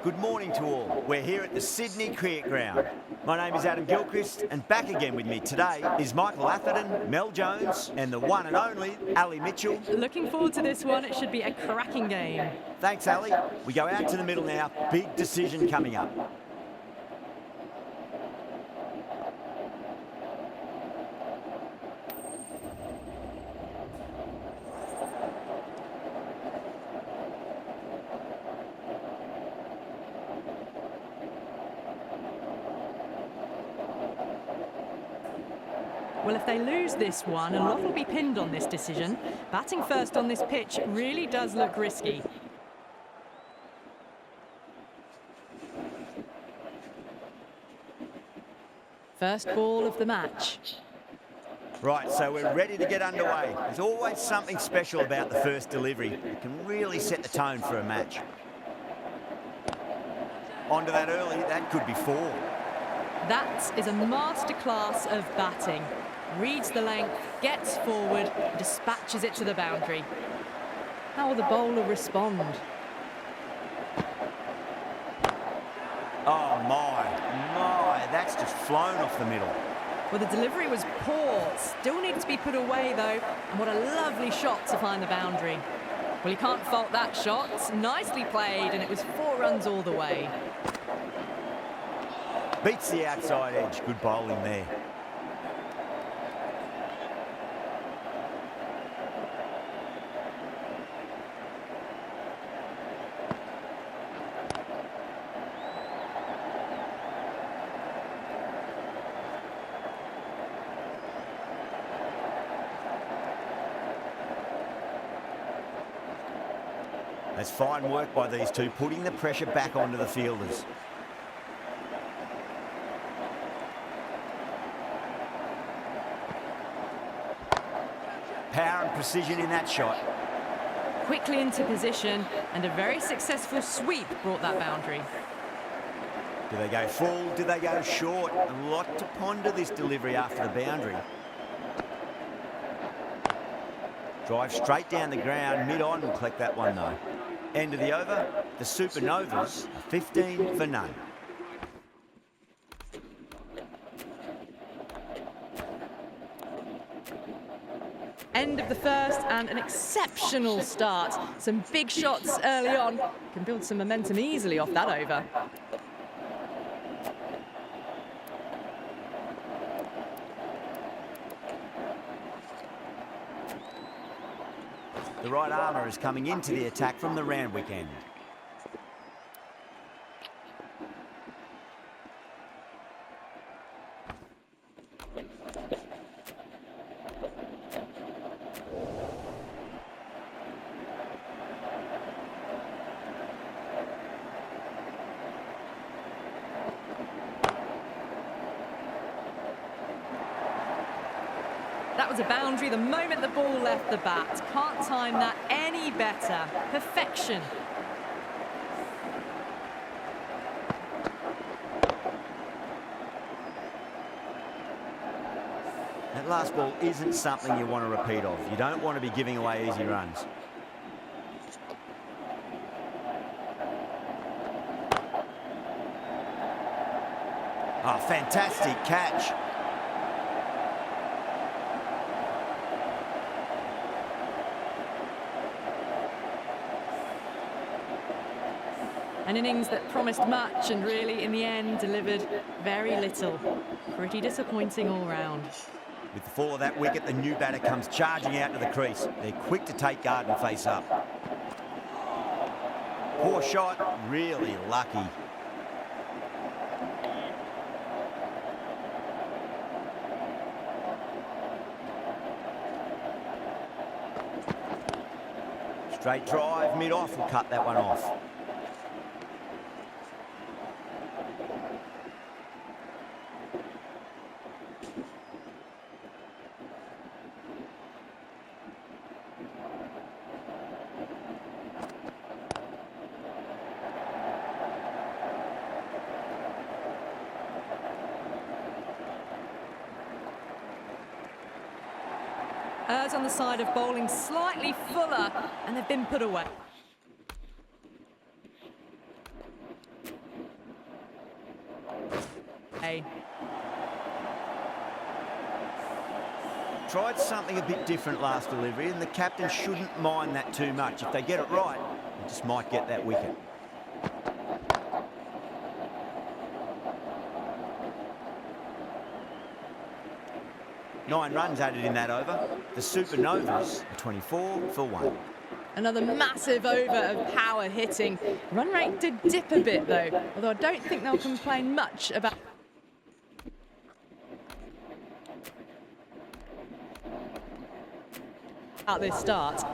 Good morning to all. We're here at the Sydney Cricket Ground. My name is Adam Gilchrist, and back again with me today is Michael Atherton, Mel Jones, and the one and only Ali Mitchell. Looking forward to this one. It should be a cracking game. Thanks, Ali. We go out to the middle now. Big decision coming up. Well, if they lose this one, a lot will be pinned on this decision. Batting first on this pitch really does look risky. First ball of the match. Right, so we're ready to get underway. There's always something special about the first delivery. It can really set the tone for a match. Onto that early, that could be 4. That is a masterclass of batting. Reads the length, gets forward, dispatches it to the boundary. How will the bowler respond? Oh my, that's just flown off the middle. Well, the delivery was poor. Still needs to be put away, though. And what a lovely shot to find the boundary. Well, you can't fault that shot. Nicely played, and it was 4 runs all the way. Beats the outside edge. Good bowling there. That's fine work by these two, putting the pressure back onto the fielders. Power and precision in that shot. Quickly into position, and a very successful sweep brought that boundary. Do they go full? Do they go short? A lot to ponder this delivery after the boundary. Drive straight down the ground, mid-on will collect that one though. End of the over, the Supernovas are 15 for none. End of the first, and an exceptional start. Some big shots early on. Can build some momentum easily off that over. The right armour is coming into the attack from the Randwick end. That was a boundary the moment the ball left the bat. Can't time that any better. Perfection. That last ball isn't something you want to repeat of. You don't want to be giving away easy runs. Oh, fantastic catch. An innings that promised much and really, in the end, delivered very little. Pretty disappointing all round. With the fall of that wicket, the new batter comes charging out to the crease. They're quick to take guard and face up. Poor shot, really lucky. Straight drive, mid-off will cut that one off. Errs on the side of bowling slightly fuller, and they've been put away. tried something a bit different last delivery, and the captain shouldn't mind that too much. If they get it right, they just might get that wicket. Nine runs added in that over. The Supernovas are 24 for 1. Another massive over of power hitting. Run rate did dip a bit though, although I don't think they'll complain much about this start.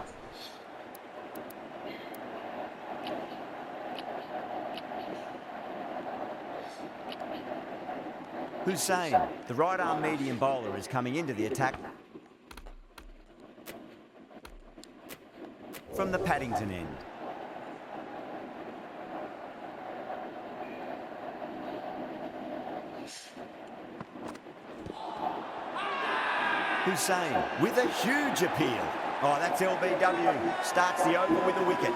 Hussain, the right-arm medium bowler, is coming into the attack from the Paddington end. Hussain with a huge appeal. Oh, that's LBW. Starts the over with a wicket.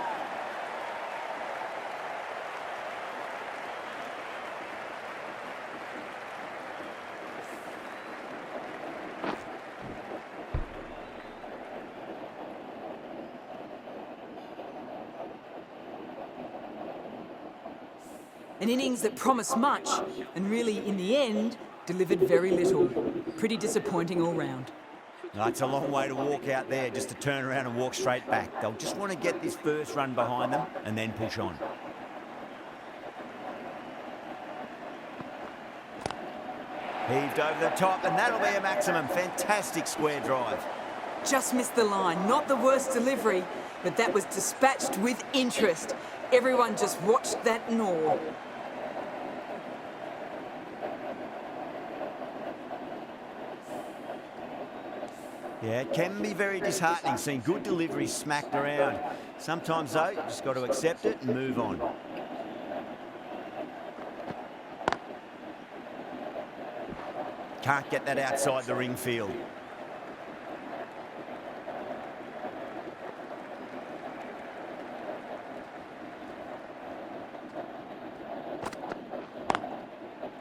An innings that promised much and really, in the end, delivered very little. Pretty disappointing all round. No, it's a long way to walk out there just to turn around and walk straight back. They'll just want to get this first run behind them and then push on. Heaved over the top, and that'll be a maximum. Fantastic square drive. Just missed the line. Not the worst delivery, but that was dispatched with interest. Everyone just watched that gnaw. Yeah, it can be very disheartening seeing good deliveries smacked around. Sometimes, though, you just got to accept it and move on. Can't get that outside the ring field.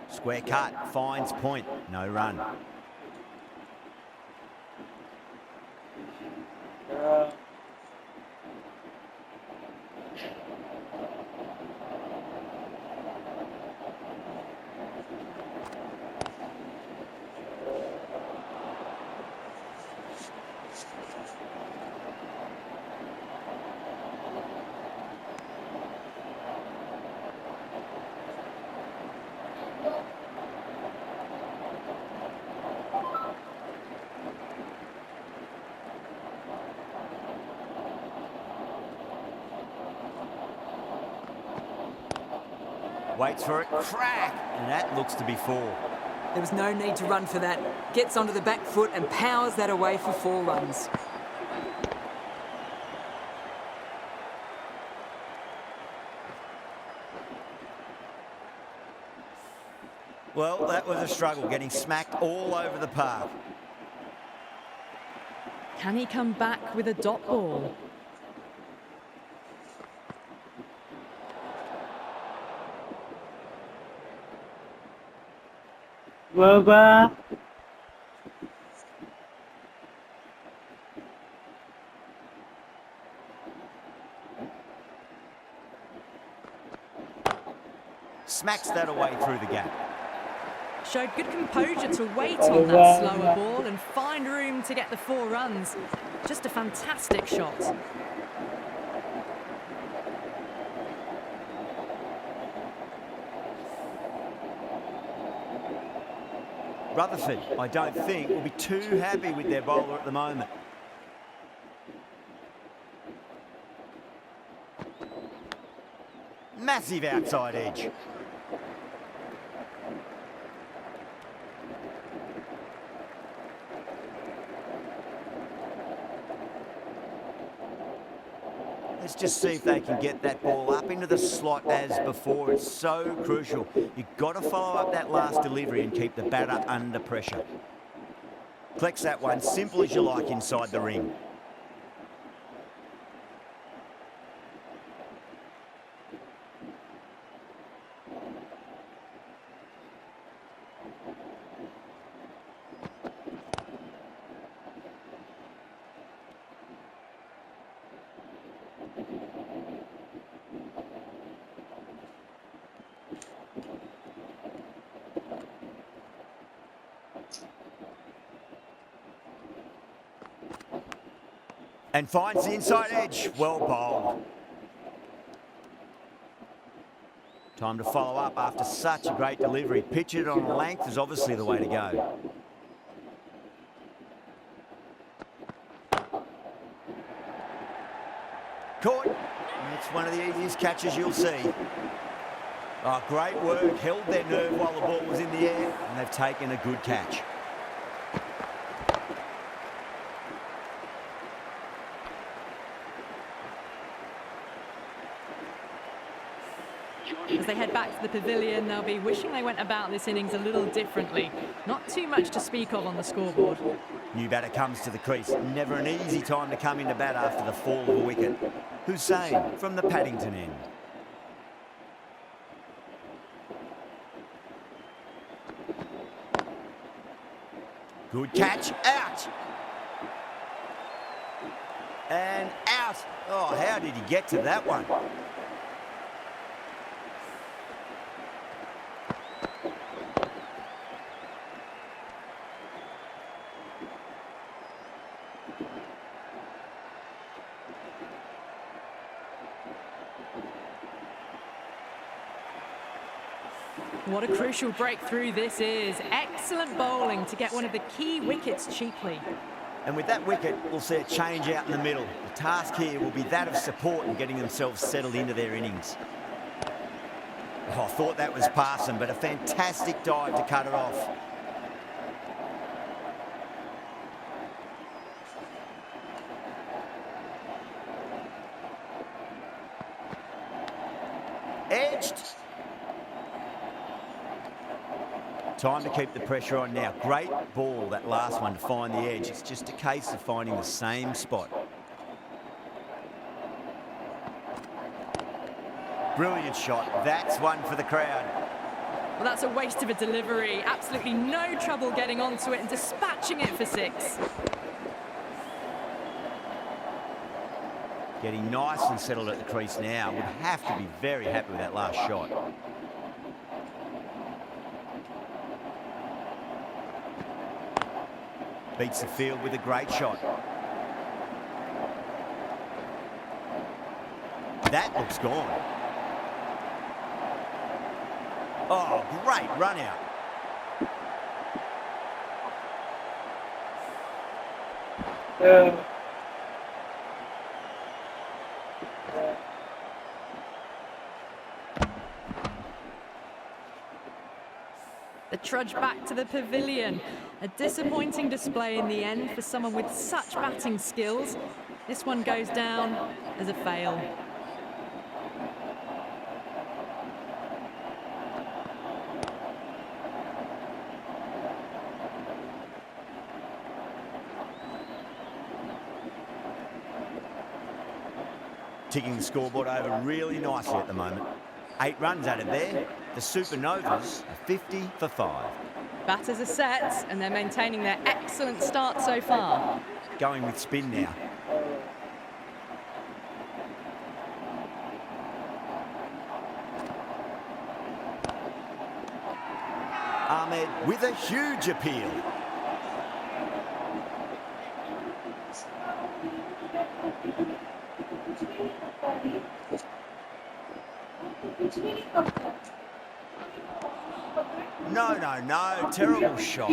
Square cut, finds point, no run. Waits for it, crack, and that looks to be 4. There was no need to run for that. Gets onto the back foot and powers that away for 4 runs. Well, that was a struggle, getting smacked all over the park. Can he come back with a dot ball? Baba. Smacks that away through the gap. Showed good composure to wait on that slower ball and find room to get the 4 runs. Just a fantastic shot. Rutherford, I don't think, will be too happy with their bowler at the moment. Massive outside edge. Let's just see if they can get that ball up into the slot as before. It's so crucial. You've got to follow up that last delivery and keep the batter under pressure. Collects that one, simple as you like, inside the ring. And finds the inside edge. Well bowled. Time to follow up after such a great delivery. Pitch it on length is obviously the way to go. Caught. It's one of the easiest catches you'll see. Oh, great work. Held their nerve while the ball was in the air, and they've taken a good catch. As they head back to the pavilion, they'll be wishing they went about this innings a little differently. Not too much to speak of on the scoreboard. New batter comes to the crease. Never an easy time to come into bat after the fall of a wicket. Hussain from the Paddington end. Good catch. Out. And out. Oh, how did he get to that one? What a crucial breakthrough this is. Excellent bowling to get one of the key wickets cheaply. And with that wicket, we'll see a change out in the middle. The task here will be that of support and getting themselves settled into their innings. Oh, I thought that was passing, but a fantastic dive to cut it off. Edged. Time to keep the pressure on now. Great ball, that last one, to find the edge. It's just a case of finding the same spot. Brilliant shot. That's one for the crowd. Well, that's a waste of a delivery. Absolutely no trouble getting onto it and dispatching it for 6. Getting nice and settled at the crease now. Would have to be very happy with that last shot. Beats the field with a great shot. That looks gone. Oh, great run out. The trudge back to the pavilion. A disappointing display in the end for someone with such batting skills. This one goes down as a fail. Ticking the scoreboard over really nicely at the moment. 8 runs added there. The Supernovas are 50 for 5. Batters are set and they're maintaining their excellent start so far. Going with spin now. Ahmed with a huge appeal. No, no, no. Terrible shot.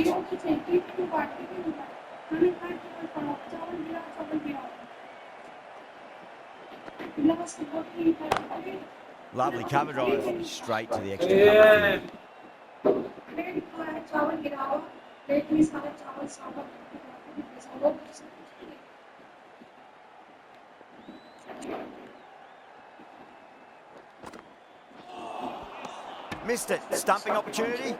Lovely cover drive straight to the extra cover field. Missed it. Stumping opportunity.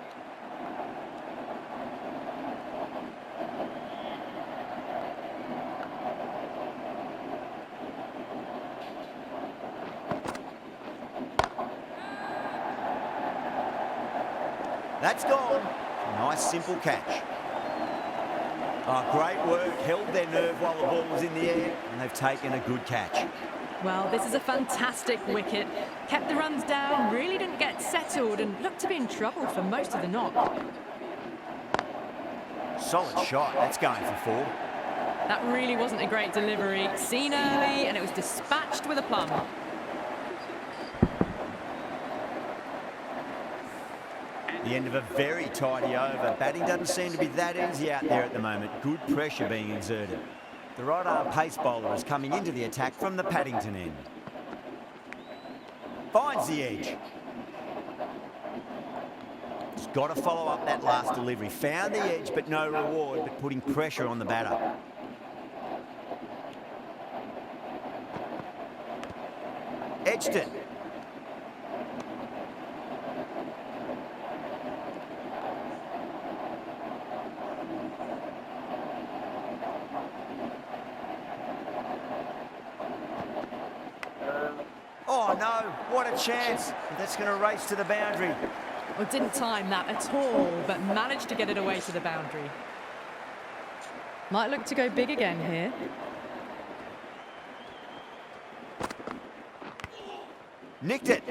That's gone. Nice simple catch. Oh, great work. Held their nerve while the ball was in the air, and they've taken a good catch. Well, this is a fantastic wicket. Kept the runs down, really didn't get settled, and looked to be in trouble for most of the knock. Solid shot. That's going for 4. That really wasn't a great delivery. Seen early, and it was dispatched with a plum. The end of a very tidy over. Batting doesn't seem to be that easy out there at the moment. Good pressure being exerted. The right-arm pace bowler is coming into the attack from the Paddington end. Finds the edge. He's got to follow up that last delivery. Found the edge, but no reward, but putting pressure on the batter. Edged it. Oh no, what a chance. That's going to race to the boundary. Well, didn't time that at all, but managed to get it away to the boundary. Might look to go big again here. Nicked it.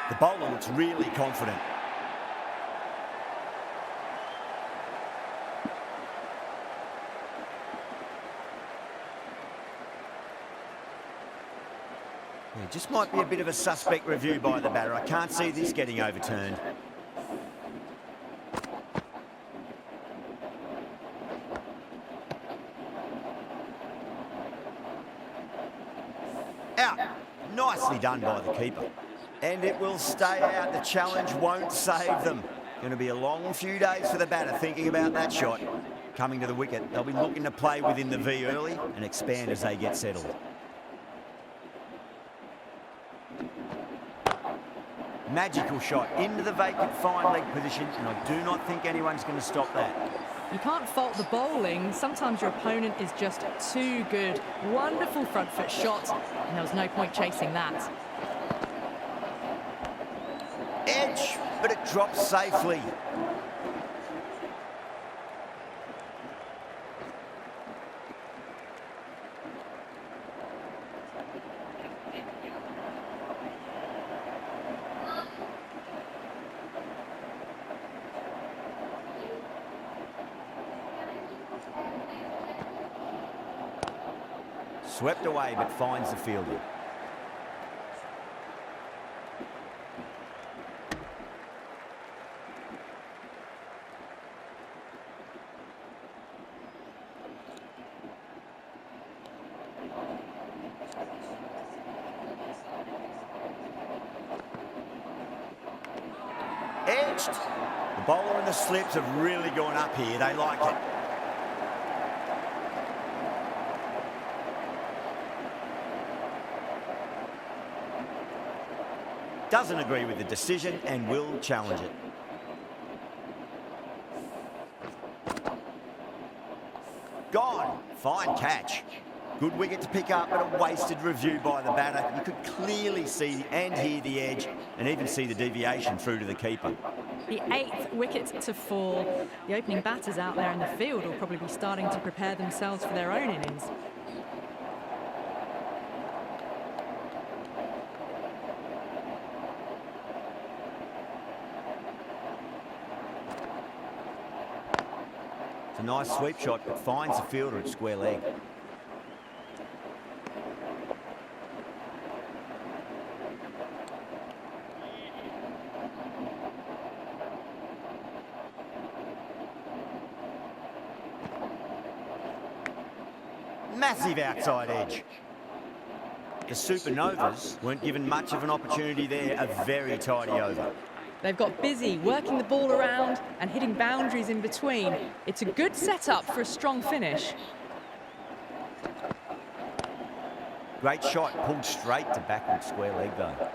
The bowler looks really confident. Yeah, just might be a bit of a suspect review by the batter. I can't see this getting overturned. Out. Nicely done by the keeper. And it will stay out. The challenge won't save them. Going to be a long few days for the batter thinking about that shot. Coming to the wicket, they'll be looking to play within the V early and expand as they get settled. Magical shot into the vacant fine leg position, and I do not think anyone's going to stop that. You can't fault the bowling. Sometimes your opponent is just too good. Wonderful front foot shot, and there was no point chasing that. Edge, but it drops safely. Swept away, but finds the fielder. Edged. The bowler and the slips have really gone up here. They like it. Doesn't agree with the decision and will challenge it. Gone. Fine catch. Good wicket to pick up, but a wasted review by the batter. You could clearly see and hear the edge and even see the deviation through to the keeper. The 8th wicket to fall. The opening batters out there in the field will probably be starting to prepare themselves for their own innings. It's a nice sweep shot, but finds the fielder at square leg. Massive outside edge. The Supernovas weren't given much of an opportunity there. A very tidy over. They've got busy working the ball around and hitting boundaries in between. It's a good setup for a strong finish. Great shot, pulled straight to backward square leg though.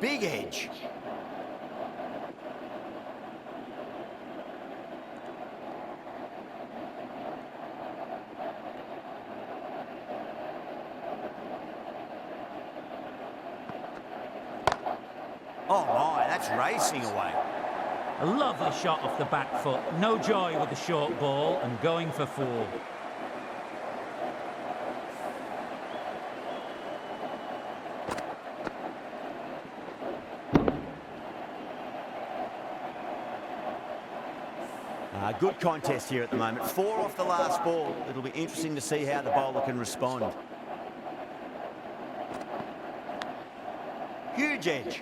Big edge. Oh my, that's racing away. A lovely shot off the back foot. No joy with the short ball and going for 4. Good contest here at the moment. 4 off the last ball. It'll be interesting to see how the bowler can respond. Huge edge.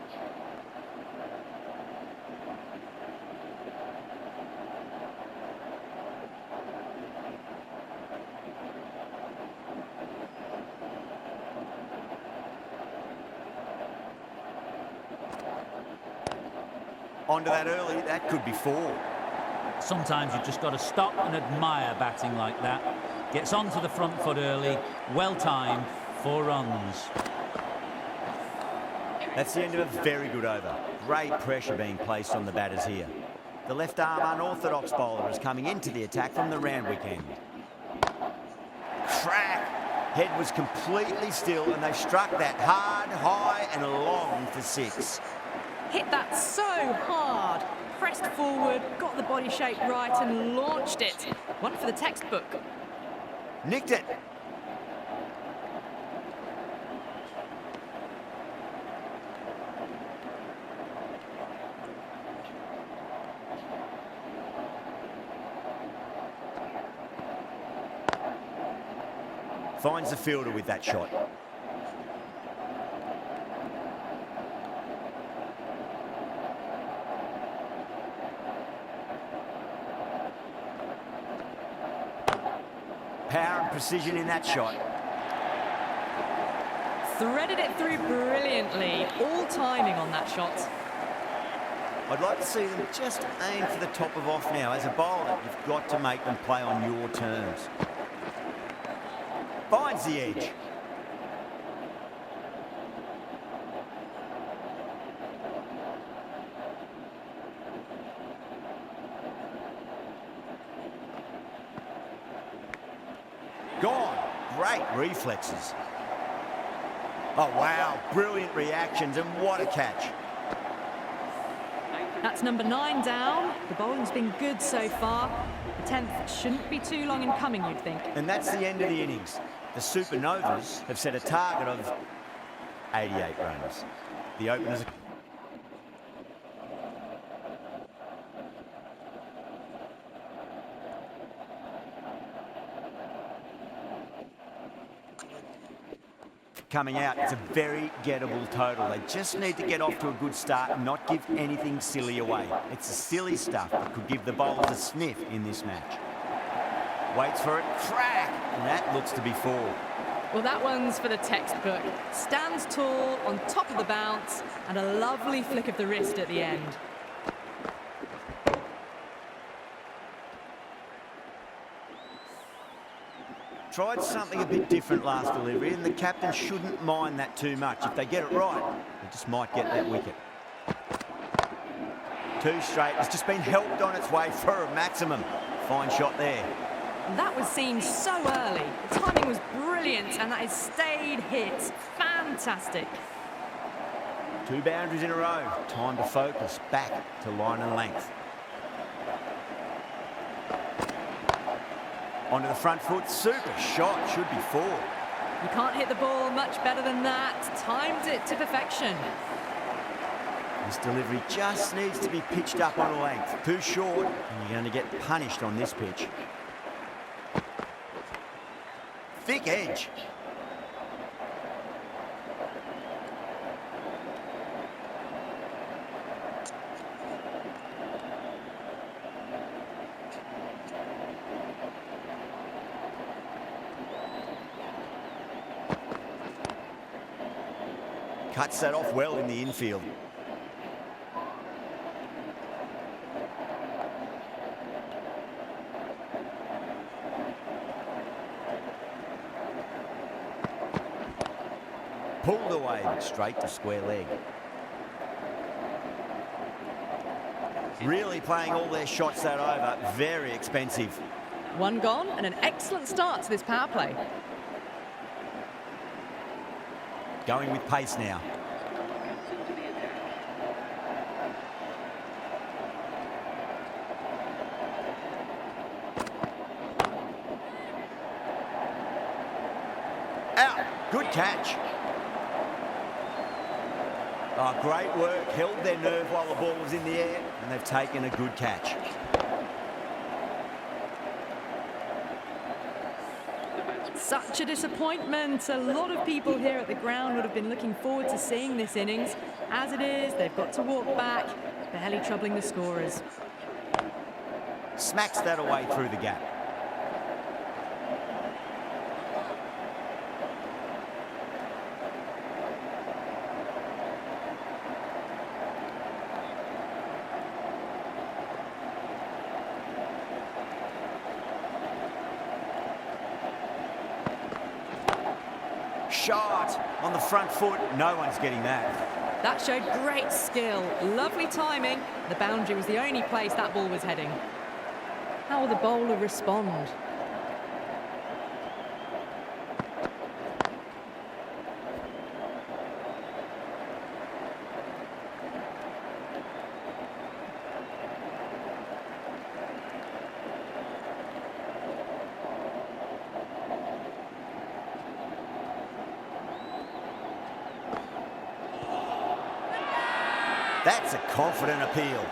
Onto that early, that could be 4. Sometimes you've just got to stop and admire batting like that. Gets onto the front foot early, well timed, 4 runs. That's the end of a very good over. Great pressure being placed on the batters here. The left arm unorthodox bowler is coming into the attack from the Randwick end. Crack! Head was completely still and they struck that hard, high and long for 6. Hit that so hard. Pressed forward, got the body shape right and launched it. One for the textbook. Nicked it. Finds the fielder with that shot. Power and precision in that shot. Threaded it through brilliantly. All timing on that shot. I'd like to see them just aim for the top of off now. As a bowler, you've got to make them play on your terms. Finds the edge. Gone. Great reflexes. Oh, wow. Brilliant reactions, and what a catch. That's number 9 down. The bowling's been good so far. The 10th shouldn't be too long in coming, you'd think. And that's the end of the innings. The Supernovas have set a target of 88 runs. The openers... Coming out, it's a very gettable total. They just need to get off to a good start and not give anything silly away. It's the silly stuff that could give the bowlers a sniff in this match. Waits for it, crack, and that looks to be 4. Well, that one's for the textbook. Stands tall, on top of the bounce, and a lovely flick of the wrist at the end. Tried something a bit different last delivery, and the captain shouldn't mind that too much. If they get it right, they just might get that wicket. 2 straight. It's just been helped on its way for a maximum. Fine shot there. That was seen so early. The timing was brilliant, and that has stayed hit. Fantastic. 2 boundaries in a row. Time to focus back to line and length. Onto the front foot, super shot, should be 4. You can't hit the ball much better than that. Timed it to perfection. This delivery just needs to be pitched up on a length. Too short, and you're going to get punished on this pitch. Thick edge. Cuts that off well in the infield. Pulled away, straight to square leg. Really playing all their shots that over. Very expensive. One gone and an excellent start to this power play. Going with pace now. Out. Good catch. Oh, great work. Held their nerve while the ball was in the air, and they've taken a good catch. Such a disappointment. A lot of people here at the ground would have been looking forward to seeing this innings. As it is, they've got to walk back, barely troubling the scorers. Smacks that away through the gap. Shot on the front foot. No one's getting that. That showed great skill, lovely timing. The boundary was the only place that ball was heading. How will the bowler respond? That's a confident appeal.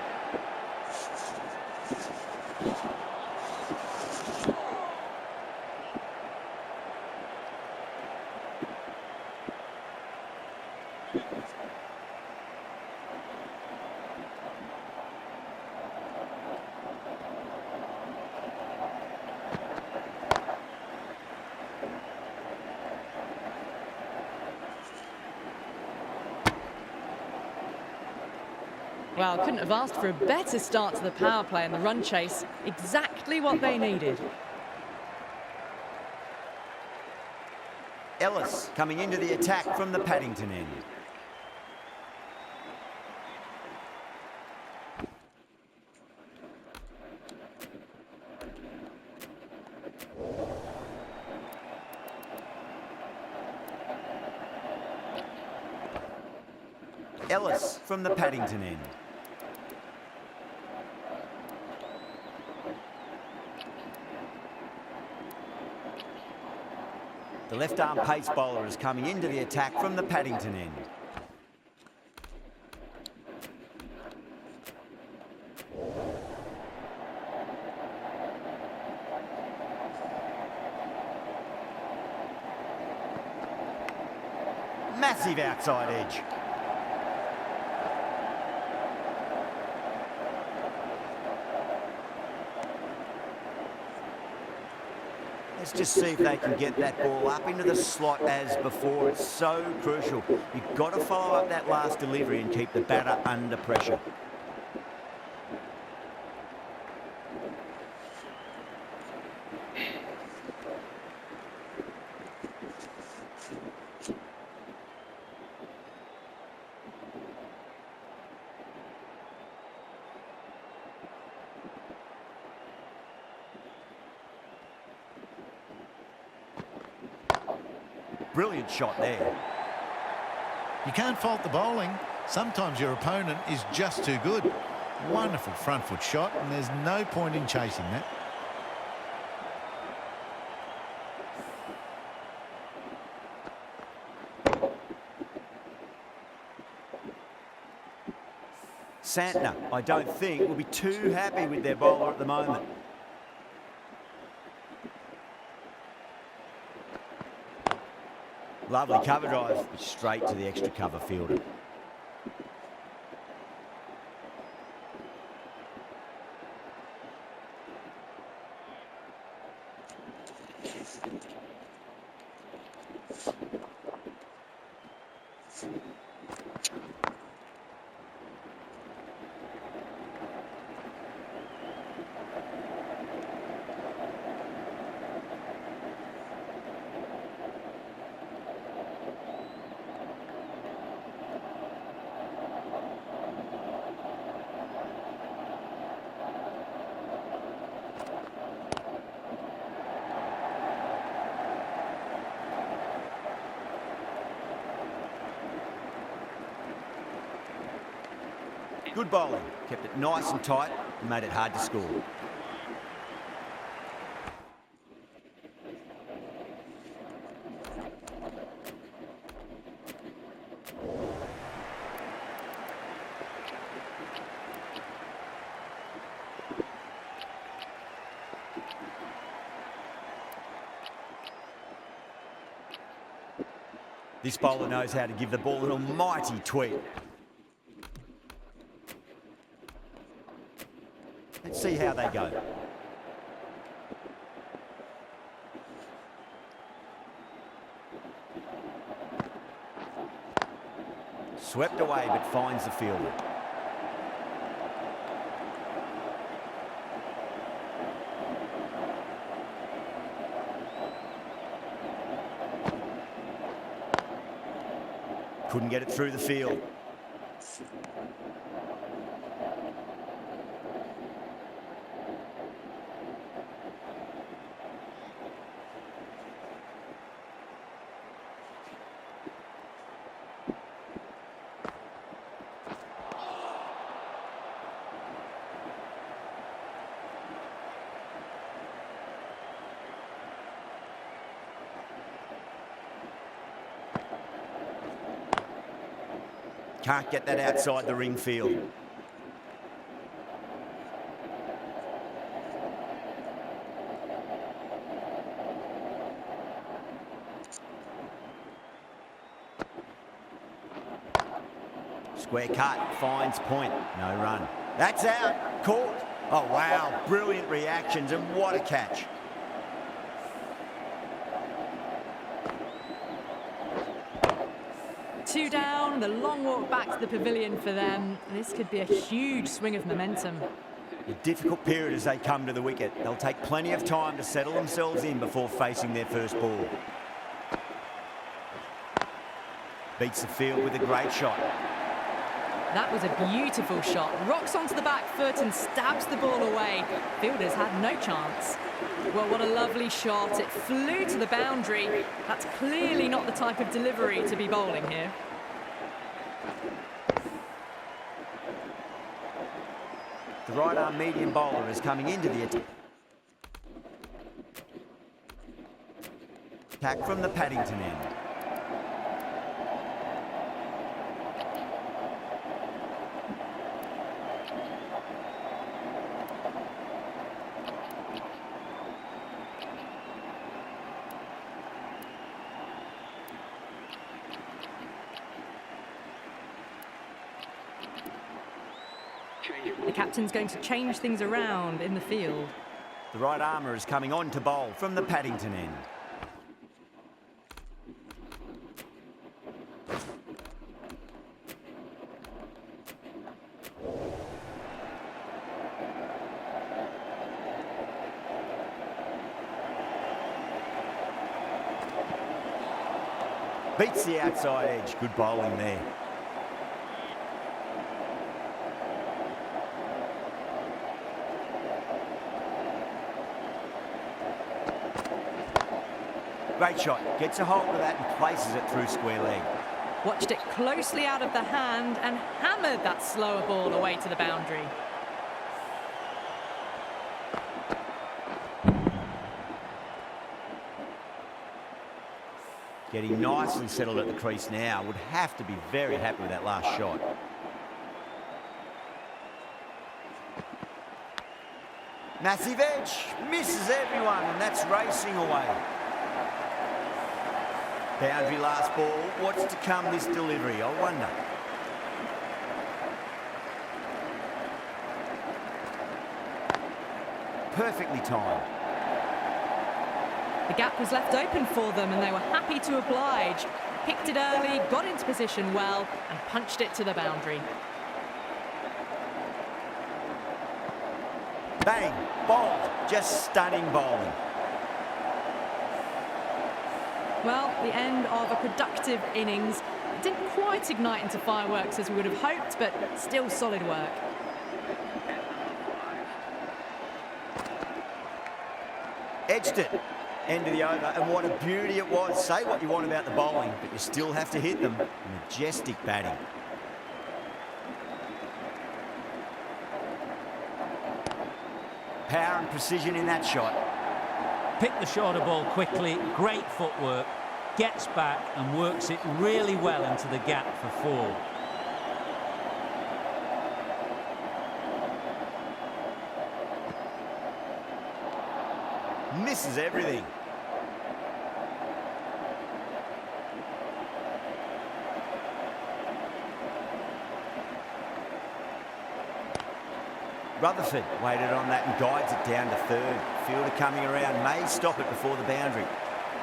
Well, couldn't have asked for a better start to the power play and the run chase. Exactly what they needed. Ellis coming into the attack from the Paddington end. Ellis from the Paddington end. The left-arm pace bowler is coming into the attack from the Paddington end. Massive outside edge. Let's just see if they can get that ball up into the slot as before. It's so crucial. You've got to follow up that last delivery and keep the batter under pressure. Brilliant shot there. You can't fault the bowling. Sometimes your opponent is just too good. Wonderful front foot shot, and there's no point in chasing that. Santner, I don't think, will be too happy with their bowler at the moment. Lovely cover drive, straight to the extra cover fielder. Good bowling. Kept it nice and tight and made it hard to score. This bowler knows how to give the ball an almighty tweak. Let's see how they go. Swept away but finds the fielder. Couldn't get it through the field. Can't get that outside the ring field. Square cut, finds point, no run. That's out, caught. Oh wow, brilliant reactions and what a catch. Two down, the long walk back to the pavilion for them. This could be a huge swing of momentum. A difficult period as they come to the wicket. They'll take plenty of time to settle themselves in before facing their first ball. Beats the field with a great shot. That was a beautiful shot. Rocks onto the back foot and stabs the ball away. Fielders had no chance. Well, what a lovely shot. It flew to the boundary. That's clearly not the type of delivery to be bowling here. The right-arm medium bowler is coming into the attack. Attack from the Paddington end. The captain's going to change things around in the field. The right armour is coming on to bowl from the Paddington end. Beats the outside edge. Good bowling there. Great shot. Gets a hold of that and places it through square leg. Watched it closely out of the hand and hammered that slower ball away to the boundary. Getting nicely settled at the crease now. Would have to be very happy with that last shot. Massive edge. Misses everyone and that's racing away. Boundary last ball. What's to come this delivery? I wonder. Perfectly timed. The gap was left open for them and they were happy to oblige. Picked it early, got into position well and punched it to the boundary. Bang! Bowled. Just stunning bowling. Well, the end of a productive innings. It didn't quite ignite into fireworks as we would have hoped, but still solid work. Edged it. End of the over, and what a beauty it was. Say what you want about the bowling, but you still have to hit them. Majestic batting. power and precision in that shot. Picked the shorter ball quickly, great footwork, gets back and works it really well into the gap for 4. Misses everything. Rutherford waited on that and guides it down to 3rd. Fielder coming around, may stop it before the boundary.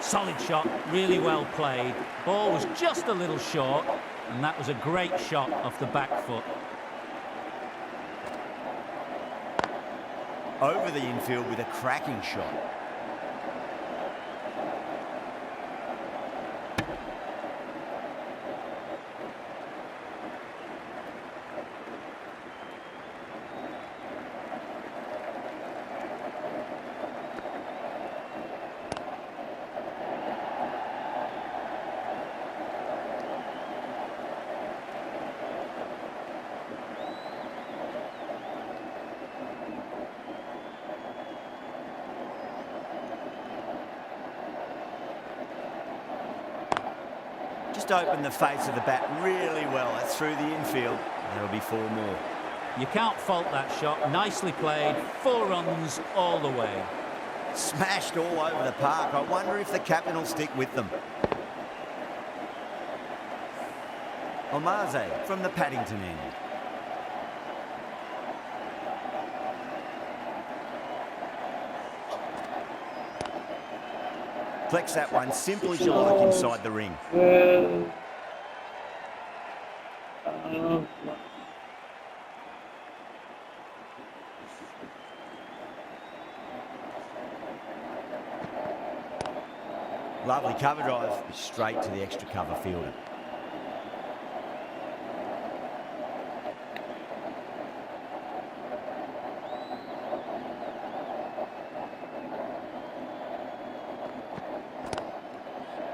Solid shot, really well played. Ball was just a little short, and that was a great shot off the back foot. Over the infield with a cracking shot. Just opened the face of the bat really well. That's through the infield. That'll be 4 more. You can't fault that shot. Nicely played. 4 runs all the way. Smashed all over the park. I wonder if the captain will stick with them. Omaze from the Paddington end. Flex that one, simple as you like inside the ring. Lovely cover drive, straight to the extra cover fielder.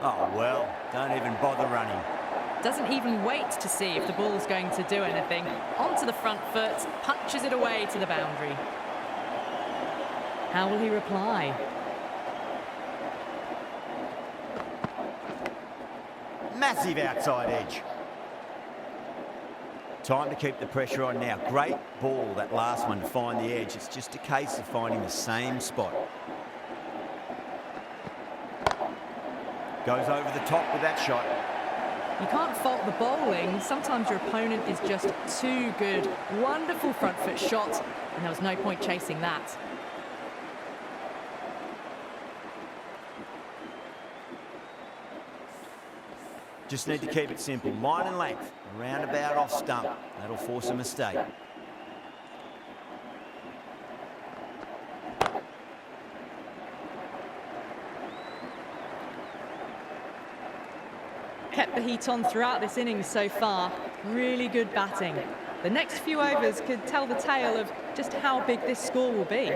Oh, well, don't even bother running. Doesn't even wait to see if the ball's going to do anything. Onto the front foot, punches it away to the boundary. How will he reply? Massive outside edge. Time to keep the pressure on now. Great ball, that last one, to find the edge. It's just a case of finding the same spot. Goes over the top with that shot. You can't fault the bowling. Sometimes your opponent is just too good. Wonderful front foot shot, and there was no point chasing that. Just need to keep it simple. Line and length, roundabout off stump. That'll force a mistake. Kept the heat on throughout this innings so far. Really good batting. The next few overs could tell the tale of just how big this score will be.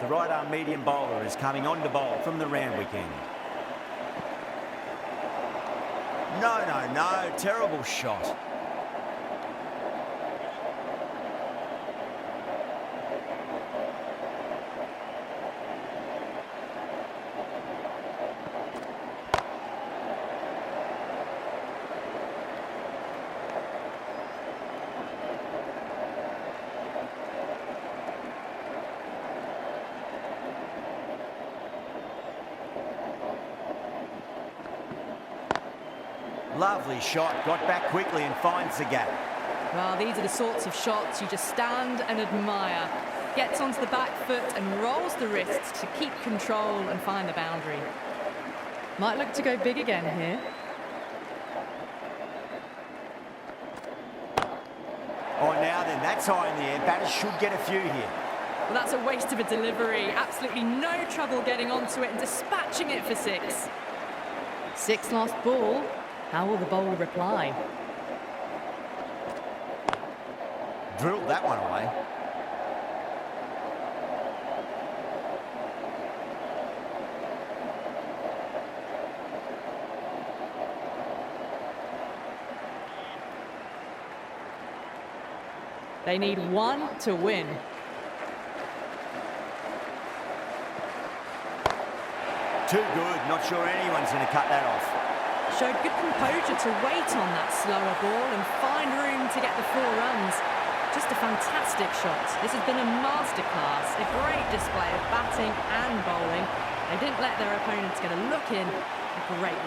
The right arm medium bowler is coming on to bowl from the round weekend. No, terrible shot. Lovely shot, got back quickly and finds the gap. Well, these are the sorts of shots you just stand and admire. Gets onto the back foot and rolls the wrists to keep control and find the boundary. Might look to go big again here. Oh, now then, that's high in the air. Batters should get a few here. Well, that's a waste of a delivery. Absolutely no trouble getting onto it and dispatching it for 6. 6 last ball. How will the bowler reply? Drilled that one away. They need 1 to win. Too good. Not sure anyone's going to cut that off. Showed good composure to wait on that slower ball and find room to get the 4 runs. Just a fantastic shot. This has been a masterclass, a great display of batting and bowling. They didn't let their opponents get a look in. A great